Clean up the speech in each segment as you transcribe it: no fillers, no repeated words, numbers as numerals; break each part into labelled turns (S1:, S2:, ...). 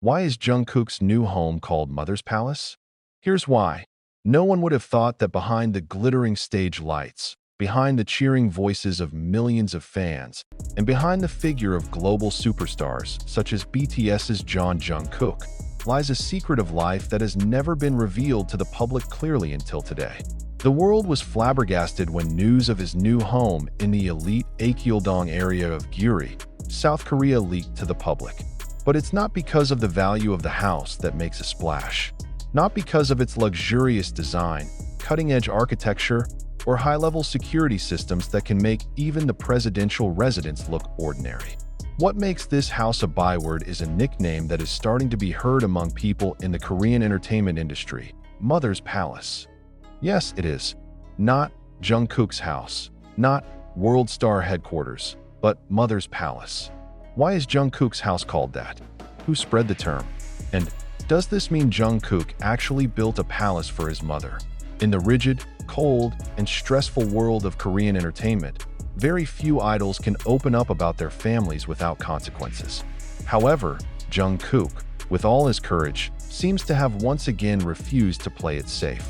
S1: Why is Jungkook's new home called Mother's Palace? Here's why. No one would have thought that behind the glittering stage lights, behind the cheering voices of millions of fans, and behind the figure of global superstars such as BTS's Jungkook, lies a secret of life that has never been revealed to the public clearly until today. The world was flabbergasted when news of his new home in the elite Aekyeoldong area of Guri, South Korea leaked to the public. But it's not because of the value of the house that makes a splash. Not because of its luxurious design, cutting-edge architecture, or high-level security systems that can make even the presidential residence look ordinary. What makes this house a byword is a nickname that is starting to be heard among people in the Korean entertainment industry: Mother's Palace. Yes, it is. Not Jungkook's house, not World Star headquarters, but Mother's Palace. Why is Jungkook's house called that? Who spread the term? And does this mean Jungkook actually built a palace for his mother? In the rigid, cold, and stressful world of Korean entertainment, very few idols can open up about their families without consequences. However, Jungkook, with all his courage, seems to have once again refused to play it safe.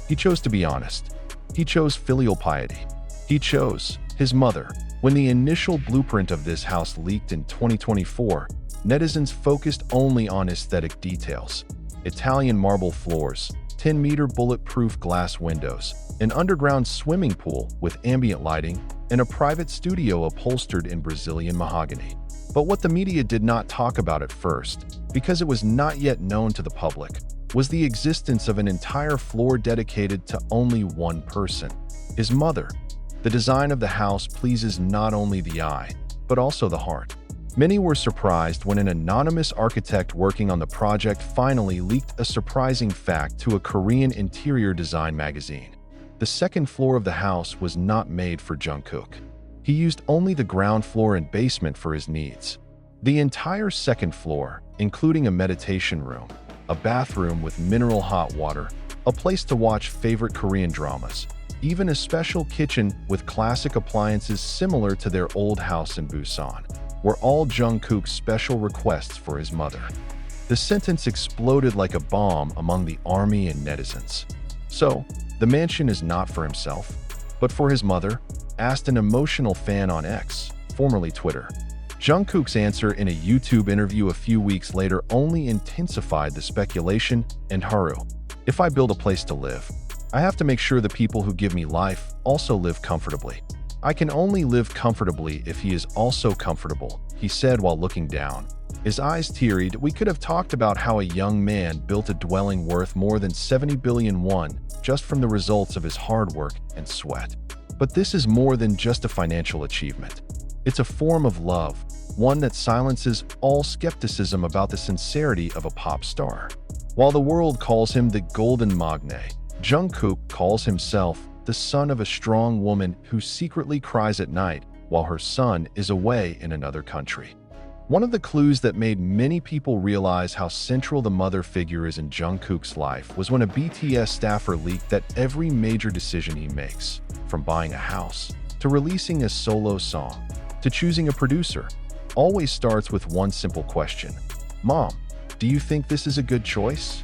S1: He chose to be honest. He chose filial piety. He chose his mother. When the initial blueprint of this house leaked in 2024, netizens focused only on aesthetic details: Italian marble floors, 10-meter bulletproof glass windows, an underground swimming pool with ambient lighting, and a private studio upholstered in Brazilian mahogany. But what the media did not talk about at first, because it was not yet known to the public, was the existence of an entire floor dedicated to only one person: his mother. The design of the house pleases not only the eye, but also the heart. Many were surprised when an anonymous architect working on the project finally leaked a surprising fact to a Korean interior design magazine. The second floor of the house was not made for Jungkook. He used only the ground floor and basement for his needs. The entire second floor, including a meditation room, a bathroom with mineral hot water, a place to watch favorite Korean dramas, even a special kitchen with classic appliances similar to their old house in Busan, were all Jungkook's special requests for his mother. The sentence exploded like a bomb among the army and netizens. So, the mansion is not for himself, but for his mother? Asked an emotional fan on X, formerly Twitter. Jungkook's answer in a YouTube interview a few weeks later only intensified the speculation and haru. "If I build a place to live, I have to make sure the people who give me life also live comfortably. I can only live comfortably if he is also comfortable," he said while looking down. His eyes teary. "We could have talked about how a young man built a dwelling worth more than 70 billion won just from the results of his hard work and sweat. But this is more than just a financial achievement. It's a form of love, one that silences all skepticism about the sincerity of a pop star." While the world calls him the Golden Magne, Jungkook calls himself the son of a strong woman who secretly cries at night while her son is away in another country. One of the clues that made many people realize how central the mother figure is in Jungkook's life was when a BTS staffer leaked that every major decision he makes, from buying a house, to releasing a solo song, to choosing a producer, always starts with one simple question: "Mom, do you think this is a good choice?"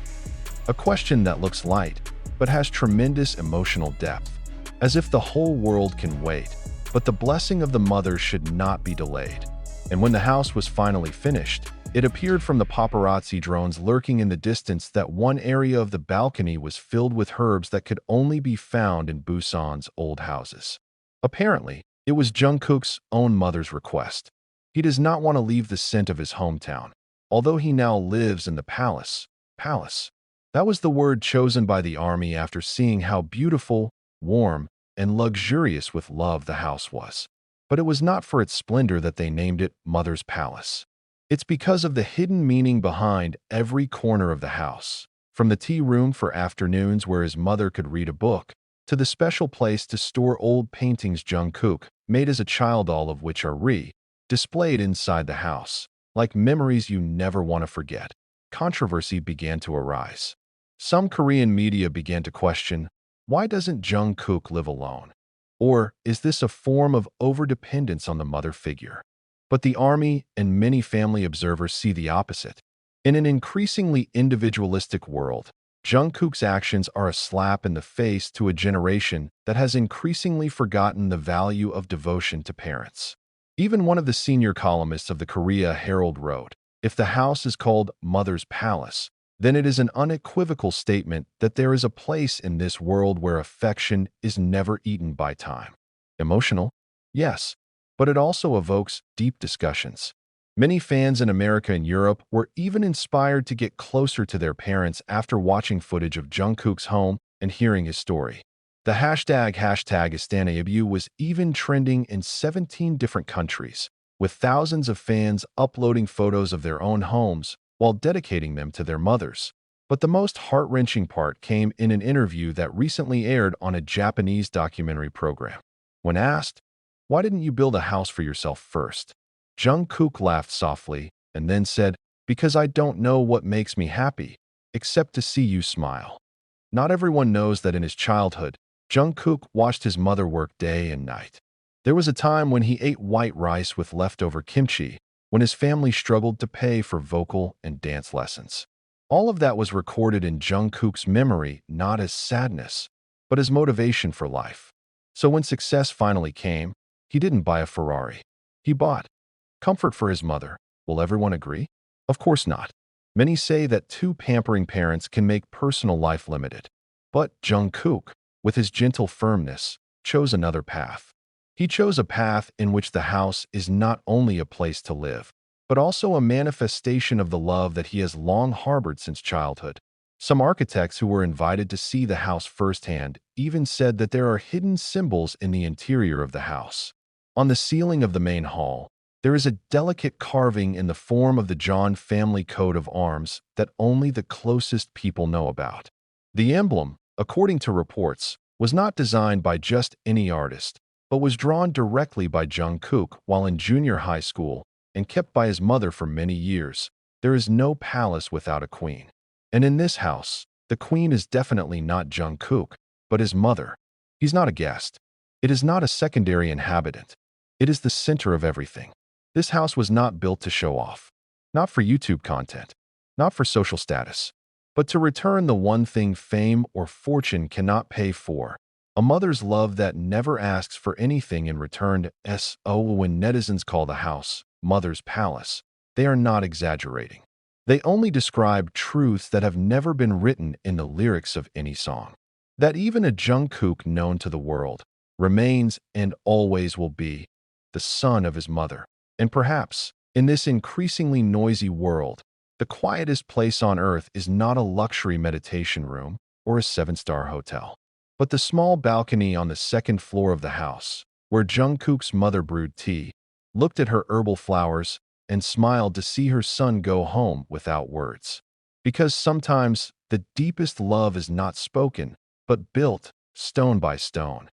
S1: A question that looks light, but has tremendous emotional depth, as if the whole world can wait, but the blessing of the mother should not be delayed. And when the house was finally finished, it appeared from the paparazzi drones lurking in the distance that one area of the balcony was filled with herbs that could only be found in Busan's old houses. Apparently, it was Jungkook's own mother's request. He does not want to leave the scent of his hometown, although he now lives in the palace. Palace. That was the word chosen by the army after seeing how beautiful, warm, and luxurious with love the house was. But it was not for its splendor that they named it Mother's Palace. It's because of the hidden meaning behind every corner of the house, from the tea room for afternoons where his mother could read a book, to the special place to store old paintings Jungkook made as a child, all of which are displayed inside the house, like memories you never want to forget. Controversy began to arise. Some Korean media began to question, why doesn't Jungkook live alone? Or is this a form of overdependence on the mother figure? But the army and many family observers see the opposite. In an increasingly individualistic world, Jungkook's actions are a slap in the face to a generation that has increasingly forgotten the value of devotion to parents. Even one of the senior columnists of the Korea Herald wrote, "If the house is called Mother's Palace, then it is an unequivocal statement that there is a place in this world where affection is never eaten by time." Emotional? Yes, but it also evokes deep discussions. Many fans in America and Europe were even inspired to get closer to their parents after watching footage of Jungkook's home and hearing his story. The hashtag #IstanAbu was even trending in 17 different countries, with thousands of fans uploading photos of their own homes while dedicating them to their mothers. But the most heart-wrenching part came in an interview that recently aired on a Japanese documentary program. When asked, "Why didn't you build a house for yourself first?" Jungkook laughed softly and then said, "Because I don't know what makes me happy, except to see you smile." Not everyone knows that in his childhood, Jungkook watched his mother work day and night. There was a time when he ate white rice with leftover kimchi, when his family struggled to pay for vocal and dance lessons. All of that was recorded in Jungkook's memory not as sadness, but as motivation for life. So when success finally came, he didn't buy a Ferrari. He bought comfort for his mother. Will everyone agree? Of course not. Many say that too pampering parents can make personal life limited. But Jungkook, with his gentle firmness, chose another path. He chose a path in which the house is not only a place to live, but also a manifestation of the love that he has long harbored since childhood. Some architects who were invited to see the house firsthand even said that there are hidden symbols in the interior of the house. On the ceiling of the main hall, there is a delicate carving in the form of the Jeon family coat of arms that only the closest people know about. The emblem, according to reports, was not designed by just any artist, but was drawn directly by Jungkook while in junior high school and kept by his mother for many years. There is no palace without a queen. And in this house, the queen is definitely not Jungkook, but his mother. He's not a guest. It is not a secondary inhabitant. It is the center of everything. This house was not built to show off, not for YouTube content, not for social status, but to return the one thing fame or fortune cannot pay for: a mother's love that never asks for anything in return. When netizens call the house Mother's Palace, they are not exaggerating. They only describe truths that have never been written in the lyrics of any song. That even a Jungkook known to the world remains and always will be the son of his mother. And perhaps, in this increasingly noisy world, the quietest place on earth is not a luxury meditation room or a seven-star hotel, but the small balcony on the second floor of the house, where Jungkook's mother brewed tea, looked at her herbal flowers, and smiled to see her son go home without words. Because sometimes the deepest love is not spoken, but built stone by stone.